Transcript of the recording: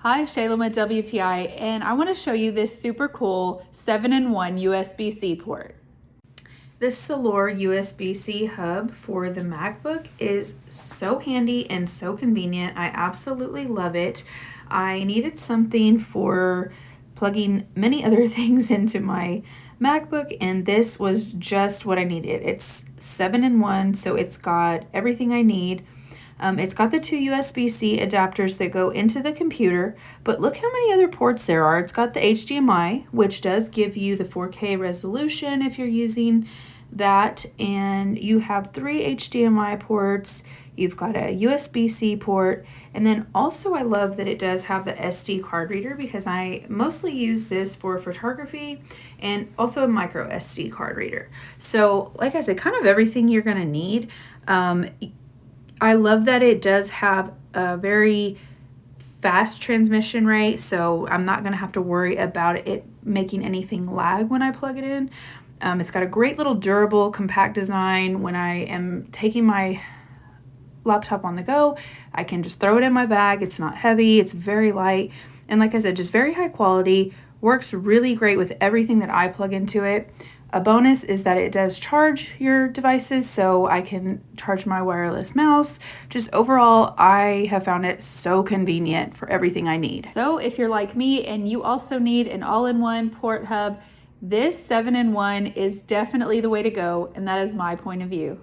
Hi, Shayla at WTI, and I want to show you this super cool 7-in-1 USB-C port. This Selore USB C Hub for the MacBook is so handy and so convenient. I absolutely love it. I needed something for plugging many other things into my MacBook, and this was just what I needed. It's 7-in-1, so it's got everything I need. It's got the two USB-C adapters that go into the computer, but look how many other ports there are. It's got the HDMI, which does give you the 4K resolution if you're using that, and you have 3 HDMI ports. You've got a USB-C port, and then also I love that it does have the SD card reader because I mostly use this for photography, and also a micro SD card reader. So like I said, kind of everything you're gonna need. I love that it does have a very fast transmission rate, so I'm not going to have to worry about it making anything lag when I plug it in. It's got a great little durable, compact design. When I am taking my laptop on the go, I can just throw it in my bag. It's not heavy, it's very light, and like I said, just very high quality. Works really great with everything that I plug into it. A bonus is that it does charge your devices, so I can charge my wireless mouse. Just overall, I have found it so convenient for everything I need. So if you're like me and you also need an all-in-one port hub, this 7-in-1 is definitely the way to go, and that is my point of view.